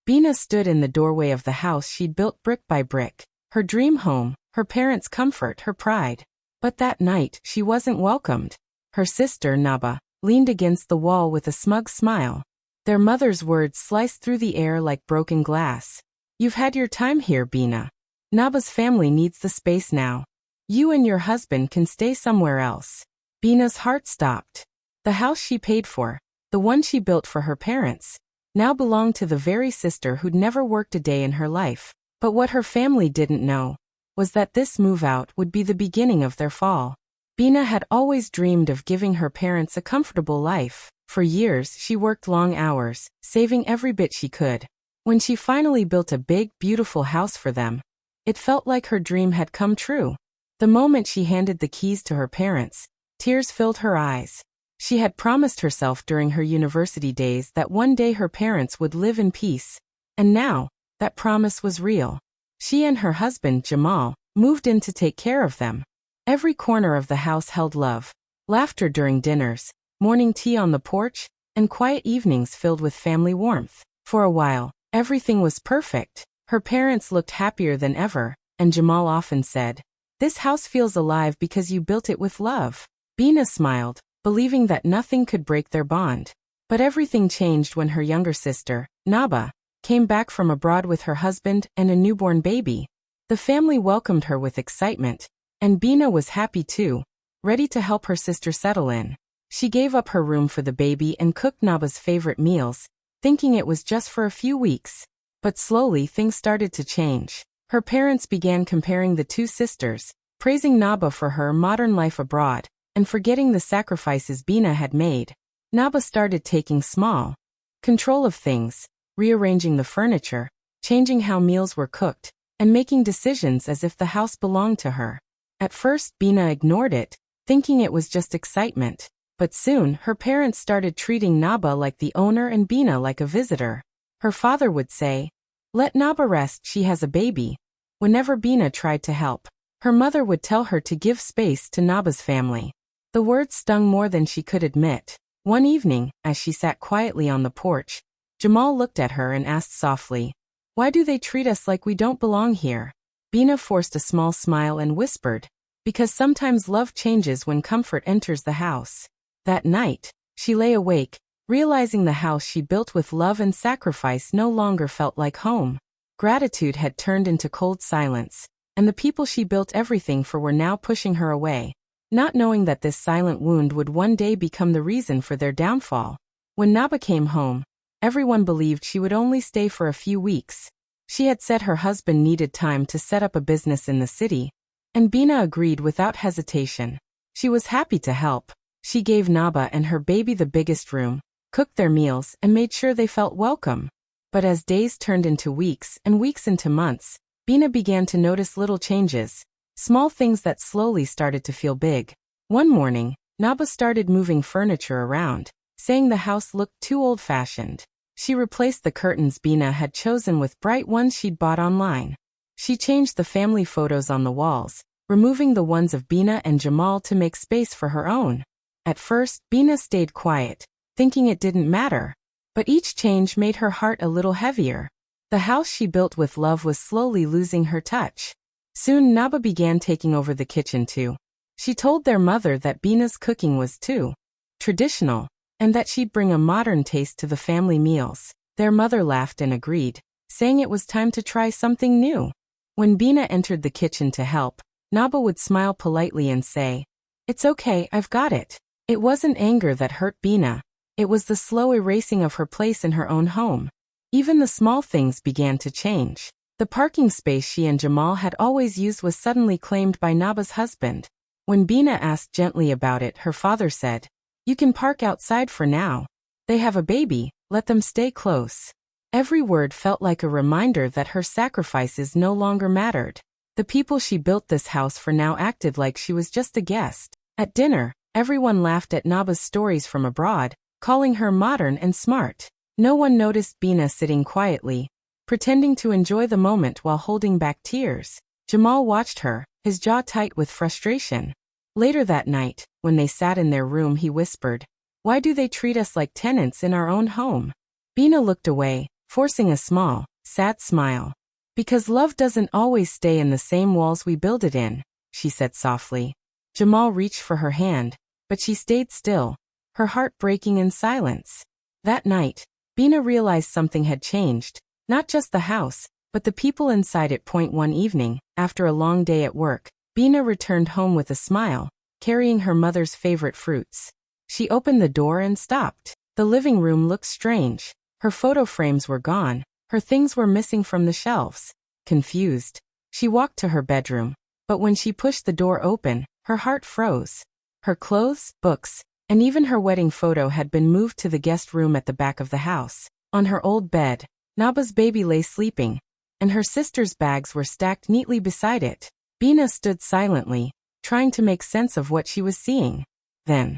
Bina stood in the doorway of the house she'd built brick by brick, her dream home, her parents' comfort, her pride. But that night, she wasn't welcomed. Her sister, Naba, leaned against the wall with a smug smile. Their mother's words sliced through the air like broken glass. "You've had your time here, Bina. Naba's family needs the space now. You and your husband can stay somewhere else." Bina's heart stopped. The house she paid for, the one she built for her parents, now belonged to the very sister who'd never worked a day in her life. But what her family didn't know was that this move-out would be the beginning of their fall. Bina had always dreamed of giving her parents a comfortable life. For years, she worked long hours, saving every bit she could. When she finally built a big, beautiful house for them, it felt like her dream had come true. The moment she handed the keys to her parents, tears filled her eyes. She had promised herself during her university days that one day her parents would live in peace. And now, that promise was real. She and her husband, Jamal, moved in to take care of them. Every corner of the house held love, laughter during dinners, morning tea on the porch, and quiet evenings filled with family warmth. For a while, everything was perfect. Her parents looked happier than ever, and Jamal often said, "This house feels alive because you built it with love." Bina smiled, believing that nothing could break their bond. But everything changed when her younger sister, Naba, came back from abroad with her husband and a newborn baby. The family welcomed her with excitement, and Bina was happy too, ready to help her sister settle in. She gave up her room for the baby and cooked Naba's favorite meals, thinking it was just for a few weeks. But slowly things started to change. Her parents began comparing the two sisters, praising Naba for her modern life abroad, and forgetting the sacrifices Bina had made. Naba started taking small control of things, rearranging the furniture, changing how meals were cooked, and making decisions as if the house belonged to her. At first, Bina ignored it, thinking it was just excitement. But soon, her parents started treating Naba like the owner and Bina like a visitor. Her father would say, "Let Naba rest, she has a baby." Whenever Bina tried to help, her mother would tell her to give space to Naba's family. The words stung more than she could admit. One evening, as she sat quietly on the porch, Jamal looked at her and asked softly, "Why do they treat us like we don't belong here?" Bina forced a small smile and whispered, "Because sometimes love changes when comfort enters the house." That night, she lay awake, realizing the house she built with love and sacrifice no longer felt like home. Gratitude had turned into cold silence, and the people she built everything for were now pushing her away, not knowing that this silent wound would one day become the reason for their downfall. When Naba came home, everyone believed she would only stay for a few weeks. She had said her husband needed time to set up a business in the city, and Bina agreed without hesitation. She was happy to help. She gave Naba and her baby the biggest room, cooked their meals, and made sure they felt welcome. But as days turned into weeks and weeks into months, Bina began to notice little changes, small things that slowly started to feel big. One morning, Naba started moving furniture around, saying the house looked too old-fashioned. She replaced the curtains Bina had chosen with bright ones she'd bought online. She changed the family photos on the walls, removing the ones of Bina and Jamal to make space for her own. At first, Bina stayed quiet, thinking it didn't matter. But each change made her heart a little heavier. The house she built with love was slowly losing her touch. Soon Naba began taking over the kitchen too. She told their mother that Bina's cooking was too traditional, and that she'd bring a modern taste to the family meals. Their mother laughed and agreed, saying it was time to try something new. When Bina entered the kitchen to help, Naba would smile politely and say, "It's okay, I've got it." It wasn't anger that hurt Bina. It was the slow erasing of her place in her own home. Even the small things began to change. The parking space she and Jamal had always used was suddenly claimed by Naba's husband. When Bina asked gently about it, her father said, "You can park outside for now. They have a baby, let them stay close." Every word felt like a reminder that her sacrifices no longer mattered. The people she built this house for now acted like she was just a guest. At dinner, everyone laughed at Naba's stories from abroad, calling her modern and smart. No one noticed Bina sitting quietly, pretending to enjoy the moment while holding back tears. Jamal watched her, his jaw tight with frustration. Later that night, when they sat in their room, he whispered, "Why do they treat us like tenants in our own home?" Bina looked away, forcing a small, sad smile. Because love doesn't always stay in the same walls we build it in, she said softly. Jamal reached for her hand, but she stayed still, her heart breaking in silence. That night, Bina realized something had changed, not just the house, but the people inside it. One evening, after a long day at work, Bina returned home with a smile, carrying her mother's favorite fruits. She opened the door and stopped. The living room looked strange. Her photo frames were gone, her things were missing from the shelves. Confused, she walked to her bedroom, but when she pushed the door open, her heart froze. Her clothes, books, and even her wedding photo had been moved to the guest room at the back of the house. On her old bed, Naba's baby lay sleeping, and her sister's bags were stacked neatly beside it. Bina stood silently, trying to make sense of what she was seeing. Then,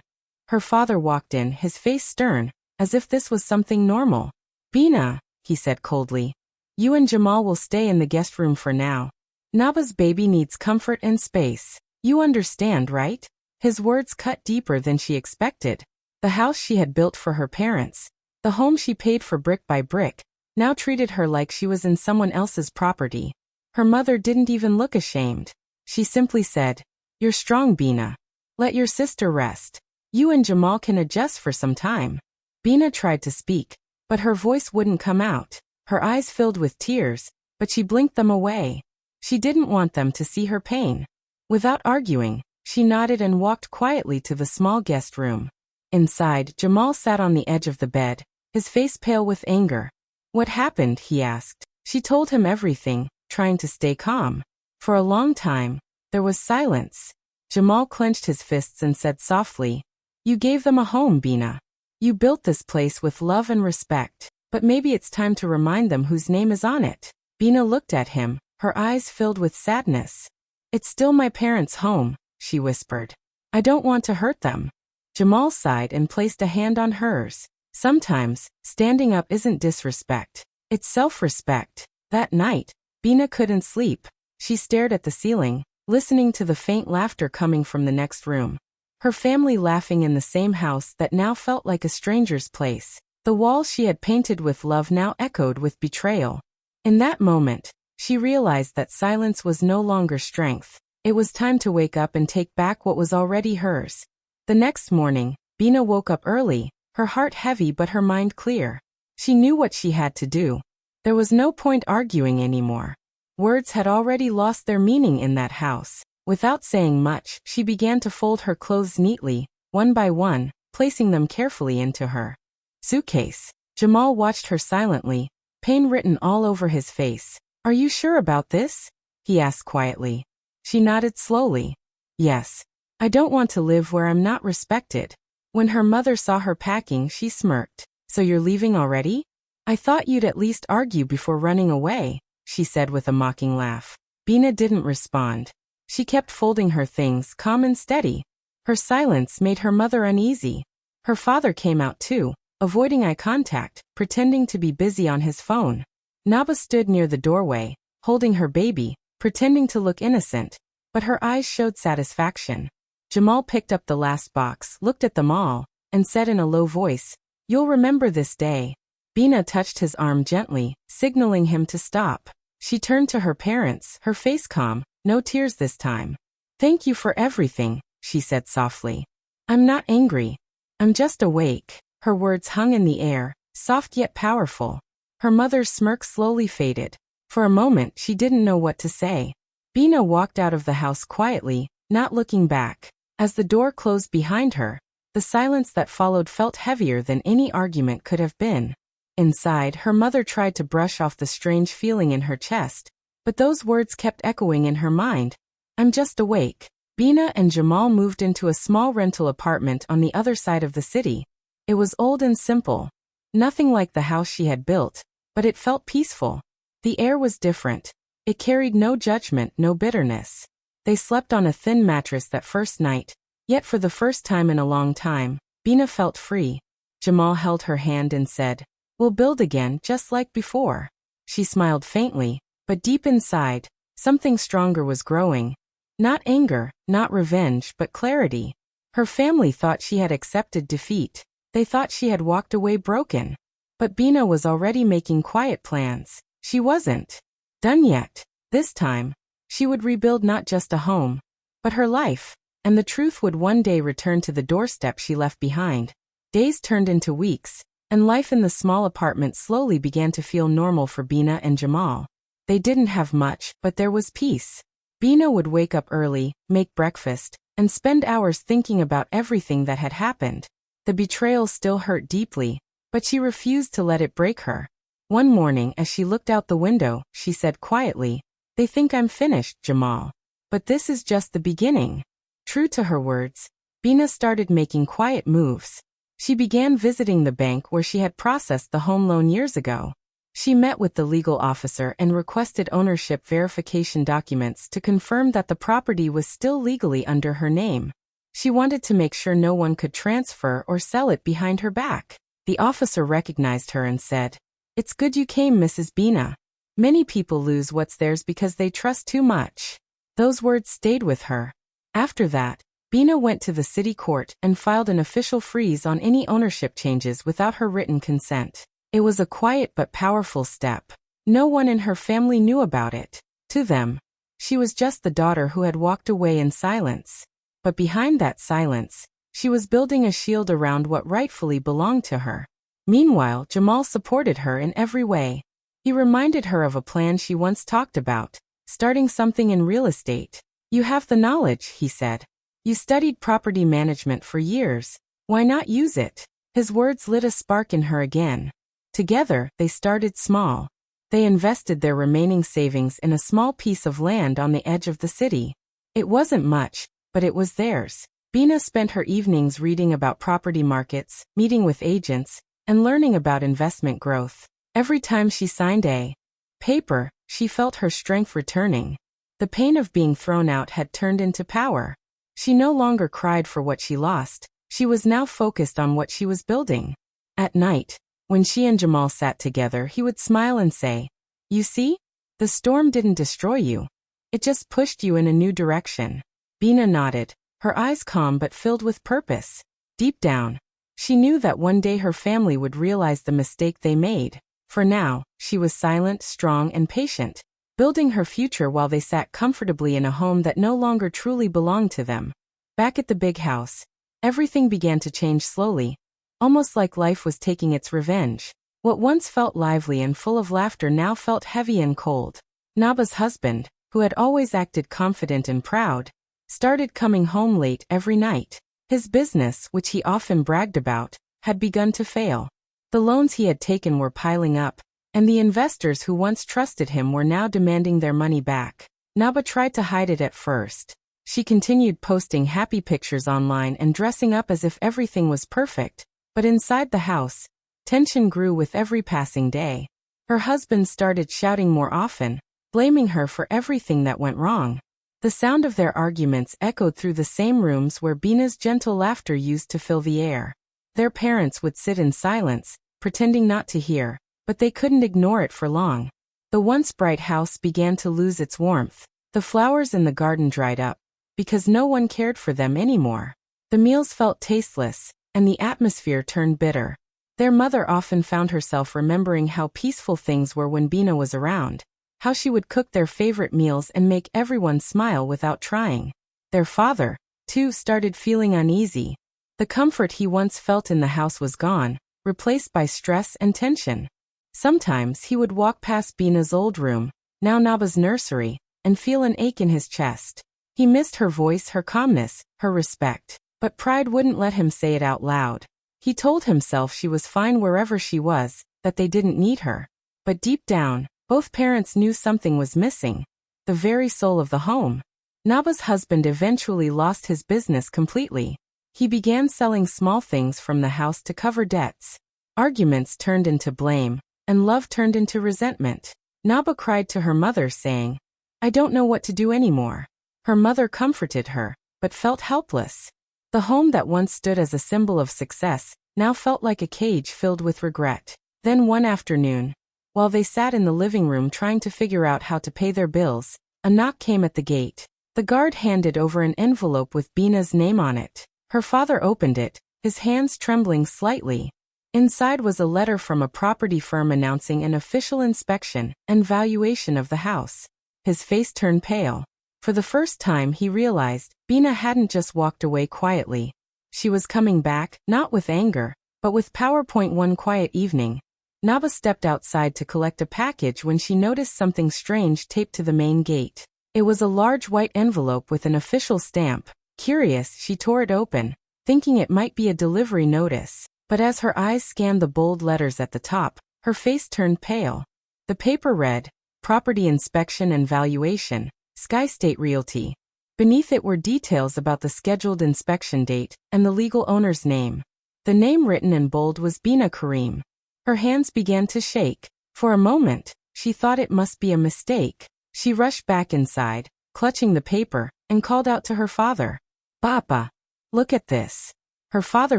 her father walked in, his face stern, as if this was something normal. "Bina," he said coldly, "you and Jamal will stay in the guest room for now. Naba's baby needs comfort and space. You understand, right?" His words cut deeper than she expected. The house she had built for her parents, the home she paid for brick by brick, now treated her like she was in someone else's property. Her mother didn't even look ashamed. She simply said, "You're strong, Bina. Let your sister rest. You and Jamal can adjust for some time." Bina tried to speak, but her voice wouldn't come out. Her eyes filled with tears, but she blinked them away. She didn't want them to see her pain. Without arguing, she nodded and walked quietly to the small guest room. Inside, Jamal sat on the edge of the bed, his face pale with anger. "What happened?" he asked. She told him everything, trying to stay calm. For a long time, there was silence. Jamal clenched his fists and said softly, "You gave them a home, Bina. You built this place with love and respect, but maybe it's time to remind them whose name is on it." Bina looked at him, her eyes filled with sadness. "It's still my parents' home," she whispered. "I don't want to hurt them." Jamal sighed and placed a hand on hers. Sometimes, standing up isn't disrespect, it's self-respect. That night, Bina couldn't sleep. She stared at the ceiling, listening to the faint laughter coming from the next room. Her family laughing in the same house that now felt like a stranger's place. The walls she had painted with love now echoed with betrayal. In that moment, she realized that silence was no longer strength. It was time to wake up and take back what was already hers. The next morning, Bina woke up early, her heart heavy but her mind clear. She knew what she had to do. There was no point arguing anymore. Words had already lost their meaning in that house. Without saying much, she began to fold her clothes neatly, one by one, placing them carefully into her suitcase. Jamal watched her silently, pain written all over his face. "Are you sure about this?" he asked quietly. She nodded slowly. "Yes. I don't want to live where I'm not respected." When her mother saw her packing, she smirked. "So you're leaving already? I thought you'd at least argue before running away," she said with a mocking laugh. Bina didn't respond. She kept folding her things, calm and steady. Her silence made her mother uneasy. Her father came out too, avoiding eye contact, pretending to be busy on his phone. Naba stood near the doorway, holding her baby, pretending to look innocent, but her eyes showed satisfaction. Jamal picked up the last box, looked at them all, and said in a low voice, "You'll remember this day." Bina touched his arm gently, signaling him to stop. She turned to her parents, her face calm, no tears this time. "Thank you for everything," she said softly. "I'm not angry. I'm just awake." Her words hung in the air, soft yet powerful. Her mother's smirk slowly faded. For a moment, she didn't know what to say. Bina walked out of the house quietly, not looking back. As the door closed behind her, the silence that followed felt heavier than any argument could have been. Inside, her mother tried to brush off the strange feeling in her chest, but those words kept echoing in her mind. "I'm just awake." Bina and Jamal moved into a small rental apartment on the other side of the city. It was old and simple. Nothing like the house she had built, but it felt peaceful. The air was different. It carried no judgment, no bitterness. They slept on a thin mattress that first night, yet for the first time in a long time, Bina felt free. Jamal held her hand and said, "We'll build again just like before." She smiled faintly, but deep inside, something stronger was growing. Not anger, not revenge, but clarity. Her family thought she had accepted defeat. They thought she had walked away broken. But Bina was already making quiet plans. She wasn't done yet. This time, she would rebuild not just a home, but her life, and the truth would one day return to the doorstep she left behind. Days turned into weeks, and life in the small apartment slowly began to feel normal for Bina and Jamal. They didn't have much, but there was peace. Bina would wake up early, make breakfast, and spend hours thinking about everything that had happened. The betrayal still hurt deeply, but she refused to let it break her. One morning as she looked out the window, she said quietly, "They think I'm finished, Jamal. But this is just the beginning." True to her words, Bina started making quiet moves. She began visiting the bank where she had processed the home loan years ago. She met with the legal officer and requested ownership verification documents to confirm that the property was still legally under her name. She wanted to make sure no one could transfer or sell it behind her back. The officer recognized her and said, "It's good you came, Mrs. Bina. Many people lose what's theirs because they trust too much." Those words stayed with her. After that, Bina went to the city court and filed an official freeze on any ownership changes without her written consent. It was a quiet but powerful step. No one in her family knew about it. To them, she was just the daughter who had walked away in silence. But behind that silence, she was building a shield around what rightfully belonged to her. Meanwhile, Jamal supported her in every way. He reminded her of a plan she once talked about, starting something in real estate. "You have the knowledge," he said. "You studied property management for years. Why not use it?" His words lit a spark in her again. Together, they started small. They invested their remaining savings in a small piece of land on the edge of the city. It wasn't much, but it was theirs. Bina spent her evenings reading about property markets, meeting with agents, and learning about investment growth. Every time she signed a paper, she felt her strength returning. The pain of being thrown out had turned into power. She no longer cried for what she lost. She was now focused on what she was building. At night, when she and Jamal sat together, he would smile and say, "You see? The storm didn't destroy you. It just pushed you in a new direction." Bina nodded, her eyes calm but filled with purpose. Deep down, she knew that one day her family would realize the mistake they made. For now, she was silent, strong, and patient, building her future while they sat comfortably in a home that no longer truly belonged to them. Back at the big house, everything began to change slowly, almost like life was taking its revenge. What once felt lively and full of laughter now felt heavy and cold. Naba's husband, who had always acted confident and proud, started coming home late every night. His business, which he often bragged about, had begun to fail. The loans he had taken were piling up, and the investors who once trusted him were now demanding their money back. Naba tried to hide it at first. She continued posting happy pictures online and dressing up as if everything was perfect. But inside the house, tension grew with every passing day. Her husband started shouting more often, blaming her for everything that went wrong. The sound of their arguments echoed through the same rooms where Bina's gentle laughter used to fill the air. Their parents would sit in silence, pretending not to hear, but they couldn't ignore it for long. The once bright house began to lose its warmth. The flowers in the garden dried up, because no one cared for them anymore. The meals felt tasteless, and the atmosphere turned bitter. Their mother often found herself remembering how peaceful things were when Bina was around, how she would cook their favorite meals and make everyone smile without trying. Their father, too, started feeling uneasy. The comfort he once felt in the house was gone, replaced by stress and tension. Sometimes he would walk past Bina's old room, now Naba's nursery, and feel an ache in his chest. He missed her voice, her calmness, her respect, but pride wouldn't let him say it out loud. He told himself she was fine wherever she was, that they didn't need her. But deep down, both parents knew something was missing, the very soul of the home. Naba's husband eventually lost his business completely. He began selling small things from the house to cover debts. Arguments turned into blame, and love turned into resentment. Naba cried to her mother, saying, "I don't know what to do anymore." Her mother comforted her, but felt helpless. The home that once stood as a symbol of success now felt like a cage filled with regret. Then one afternoon, while they sat in the living room trying to figure out how to pay their bills, a knock came at the gate. The guard handed over an envelope with Bina's name on it. Her father opened it, his hands trembling slightly. Inside was a letter from a property firm announcing an official inspection and valuation of the house. His face turned pale. For the first time he realized Bina hadn't just walked away quietly. She was coming back, not with anger, but with power. One quiet evening, Naba stepped outside to collect a package when she noticed something strange taped to the main gate. It was a large white envelope with an official stamp. Curious, she tore it open, thinking it might be a delivery notice. But as her eyes scanned the bold letters at the top, her face turned pale. The paper read, Property Inspection and Valuation, Sky State Realty. Beneath it were details about the scheduled inspection date and the legal owner's name. The name written in bold was Bina Karim. Her hands began to shake. For a moment, she thought it must be a mistake. She rushed back inside, clutching the paper, and called out to her father. Papa, look at this. Her father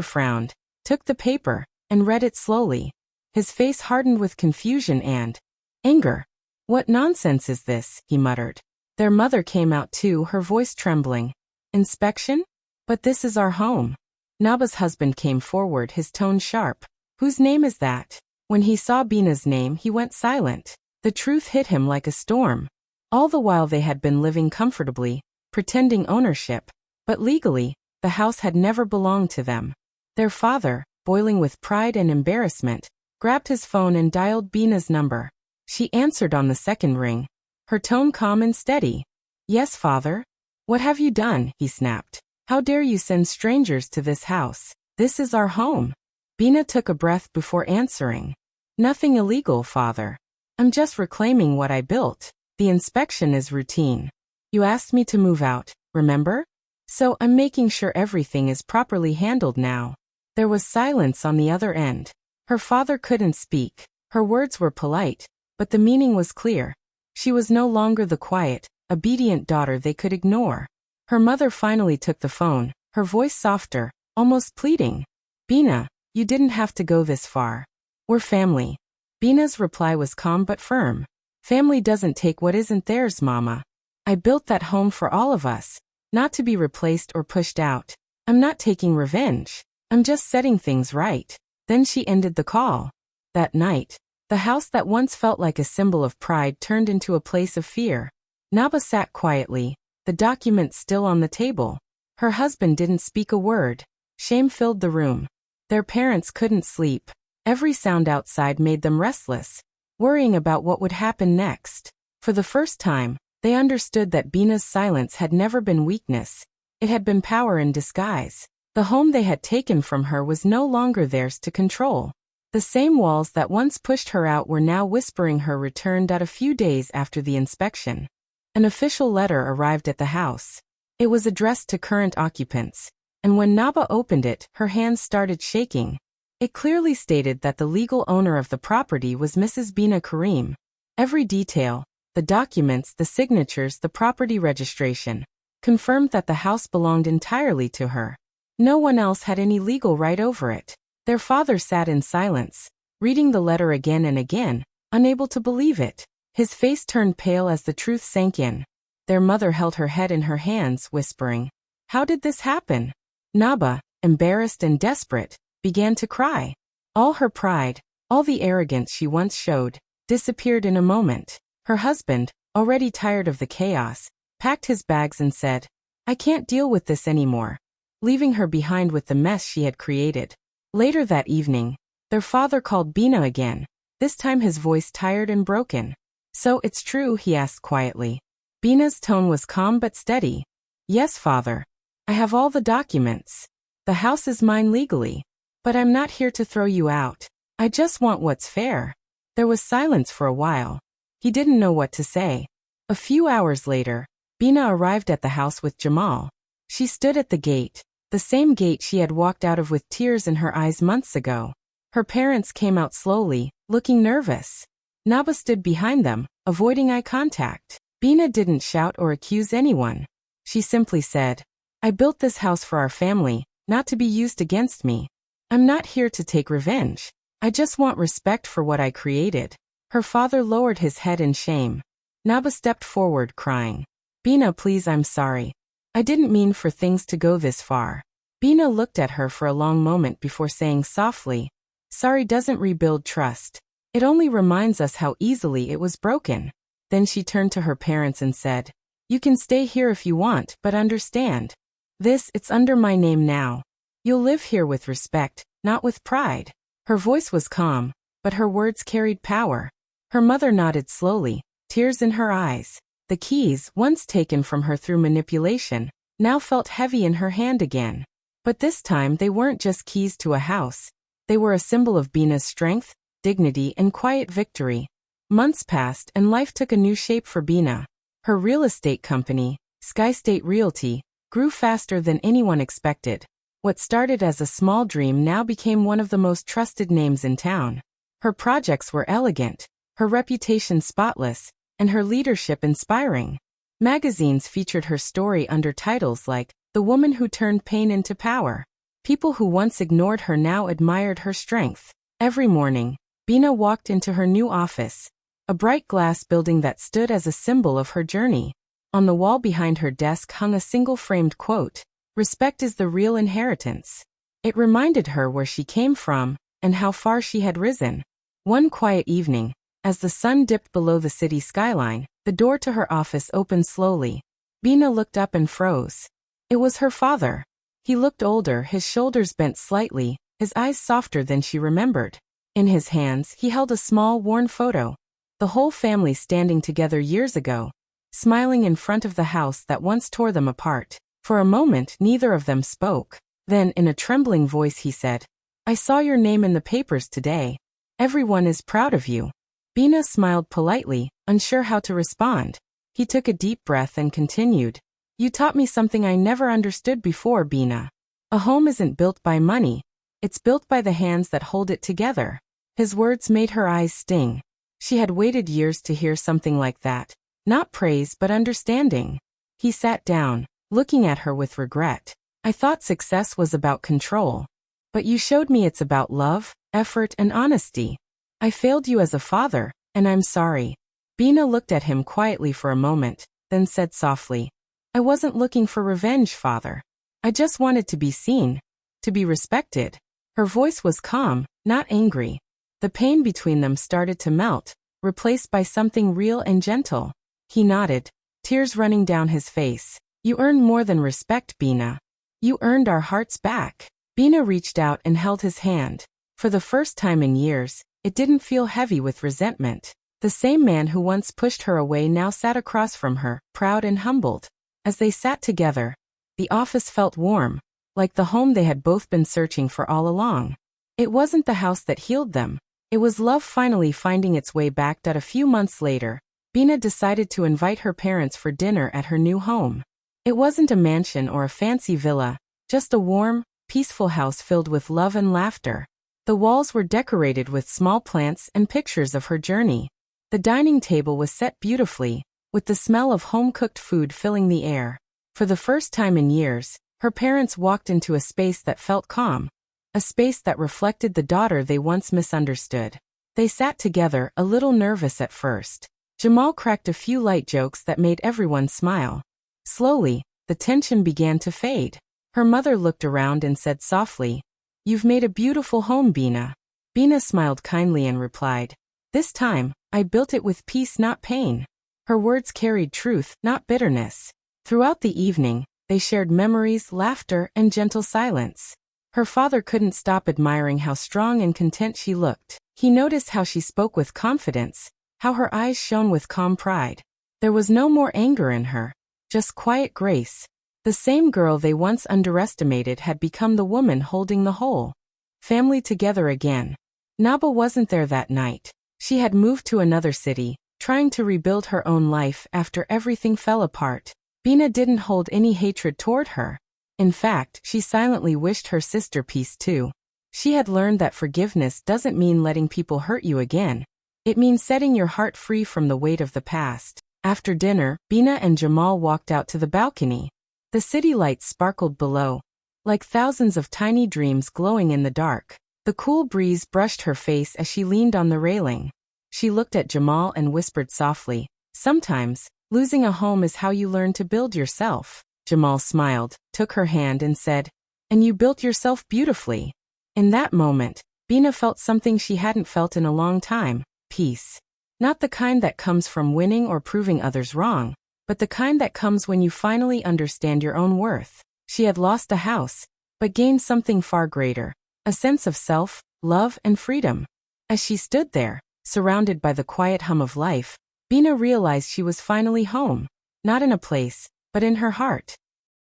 frowned, took the paper, and read it slowly. His face hardened with confusion and anger. What nonsense is this? He muttered. Their mother came out too, her voice trembling. Inspection? But this is our home. Naba's husband came forward, his tone sharp. Whose name is that? When he saw Bina's name, he went silent. The truth hit him like a storm. All the while they had been living comfortably, pretending ownership, but legally, the house had never belonged to them. Their father, boiling with pride and embarrassment, grabbed his phone and dialed Bina's number. She answered on the second ring, her tone calm and steady. Yes, father? What have you done? He snapped. How dare you send strangers to this house? This is our home. Bina took a breath before answering. Nothing illegal, father. I'm just reclaiming what I built. The inspection is routine. You asked me to move out, remember? So I'm making sure everything is properly handled now. There was silence on the other end. Her father couldn't speak. Her words were polite, but the meaning was clear. She was no longer the quiet, obedient daughter they could ignore. Her mother finally took the phone, her voice softer, almost pleading. Bina, you didn't have to go this far. We're family. Bina's reply was calm but firm. Family doesn't take what isn't theirs, Mama. I built that home for all of us, not to be replaced or pushed out. I'm not taking revenge. I'm just setting things right. Then she ended the call. That night, the house that once felt like a symbol of pride turned into a place of fear. Naba sat quietly, the documents still on the table. Her husband didn't speak a word. Shame filled the room. Their parents couldn't sleep. Every sound outside made them restless, worrying about what would happen next. For the first time, they understood that Bina's silence had never been weakness. It had been power in disguise. The home they had taken from her was no longer theirs to control. The same walls that once pushed her out were now whispering her return. A few days after the inspection, an official letter arrived at the house. It was addressed to current occupants, and when Naba opened it, her hands started shaking. It clearly stated that the legal owner of the property was Mrs. Bina Karim. Every detail, the documents, the signatures, the property registration, confirmed that the house belonged entirely to her. No one else had any legal right over it. Their father sat in silence, reading the letter again and again, unable to believe it. His face turned pale as the truth sank in. Their mother held her head in her hands, whispering, How did this happen? Naba, embarrassed and desperate, began to cry. All her pride, all the arrogance she once showed, disappeared in a moment. Her husband, already tired of the chaos, packed his bags and said, I can't deal with this anymore, leaving her behind with the mess she had created. Later that evening, their father called Bina again, this time his voice tired and broken. So it's true, he asked quietly. Bina's tone was calm but steady. Yes, father. I have all the documents. The house is mine legally. But I'm not here to throw you out. I just want what's fair. There was silence for a while. He didn't know what to say. A few hours later, Bina arrived at the house with Jamal. She stood at the gate, the same gate she had walked out of with tears in her eyes months ago. Her parents came out slowly, looking nervous. Naba stood behind them, avoiding eye contact. Bina didn't shout or accuse anyone. She simply said, I built this house for our family, not to be used against me. I'm not here to take revenge. I just want respect for what I created. Her father lowered his head in shame. Naba stepped forward, crying, Bina, please, I'm sorry. I didn't mean for things to go this far. Bina looked at her for a long moment before saying softly, Sorry doesn't rebuild trust. It only reminds us how easily it was broken. Then she turned to her parents and said, "You can stay here if you want, but understand. It's under my name now. You'll live here with respect, not with pride." Her voice was calm, but her words carried power. Her mother nodded slowly, tears in her eyes. The keys, once taken from her through manipulation, now felt heavy in her hand again. But this time they weren't just keys to a house. They were a symbol of Bina's strength, dignity, and quiet victory. Months passed and life took a new shape for Bina. Her real estate company, Sky State Realty, grew faster than anyone expected. What started as a small dream now became one of the most trusted names in town. Her projects were elegant, her reputation spotless, and her leadership inspiring. Magazines featured her story under titles like "The Woman Who Turned Pain into Power." People who once ignored her now admired her strength. Every morning, Bina walked into her new office, a bright glass building that stood as a symbol of her journey. On the wall behind her desk hung a single framed quote, "Respect is the real inheritance." It reminded her where she came from and how far she had risen. One quiet evening, as the sun dipped below the city skyline, the door to her office opened slowly. Bina looked up and froze. It was her father. He looked older, his shoulders bent slightly, his eyes softer than she remembered. In his hands, he held a small, worn photo. The whole family standing together years ago, smiling in front of the house that once tore them apart. For a moment, neither of them spoke. Then, in a trembling voice, he said, "I saw your name in the papers today. Everyone is proud of you." Bina smiled politely, unsure how to respond. He took a deep breath and continued, "You taught me something I never understood before, Bina. A home isn't built by money. It's built by the hands that hold it together." His words made her eyes sting. She had waited years to hear something like that. Not praise but understanding. He sat down, looking at her with regret. "I thought success was about control. But you showed me it's about love, effort, and honesty. I failed you as a father, and I'm sorry." Bina looked at him quietly for a moment, then said softly, "I wasn't looking for revenge, father. I just wanted to be seen, to be respected." Her voice was calm, not angry. The pain between them started to melt, replaced by something real and gentle. He nodded, tears running down his face. "You earned more than respect, Bina. You earned our hearts back." Bina reached out and held his hand. For the first time in years, it didn't feel heavy with resentment. The same man who once pushed her away now sat across from her, proud and humbled. As they sat together, the office felt warm, like the home they had both been searching for all along. It wasn't the house that healed them. It was love finally finding its way back. A few months later, Bina decided to invite her parents for dinner at her new home. It wasn't a mansion or a fancy villa, just a warm, peaceful house filled with love and laughter. The walls were decorated with small plants and pictures of her journey. The dining table was set beautifully, with the smell of home-cooked food filling the air. For the first time in years, her parents walked into a space that felt calm, a space that reflected the daughter they once misunderstood. They sat together, a little nervous at first. Jamal cracked a few light jokes that made everyone smile. Slowly, the tension began to fade. Her mother looked around and said softly, "You've made a beautiful home, Bina." Bina smiled kindly and replied, "This time, I built it with peace, not pain." Her words carried truth, not bitterness. Throughout the evening, they shared memories, laughter, and gentle silence. Her father couldn't stop admiring how strong and content she looked. He noticed how she spoke with confidence, how her eyes shone with calm pride. There was no more anger in her, just quiet grace. The same girl they once underestimated had become the woman holding the whole family together again. Naba wasn't there that night. She had moved to another city, trying to rebuild her own life after everything fell apart. Bina didn't hold any hatred toward her. In fact, she silently wished her sister peace too. She had learned that forgiveness doesn't mean letting people hurt you again. It means setting your heart free from the weight of the past. After dinner, Bina and Jamal walked out to the balcony. The city lights sparkled below, like thousands of tiny dreams glowing in the dark. The cool breeze brushed her face as she leaned on the railing. She looked at Jamal and whispered softly, "Sometimes, losing a home is how you learn to build yourself." Jamal smiled, took her hand and said, "And you built yourself beautifully." In that moment, Bina felt something she hadn't felt in a long time: peace. Not the kind that comes from winning or proving others wrong, but the kind that comes when you finally understand your own worth. She had lost a house, but gained something far greater: a sense of self, love, and freedom. As she stood there, surrounded by the quiet hum of life, Bina realized she was finally home. Not in a place, but in her heart.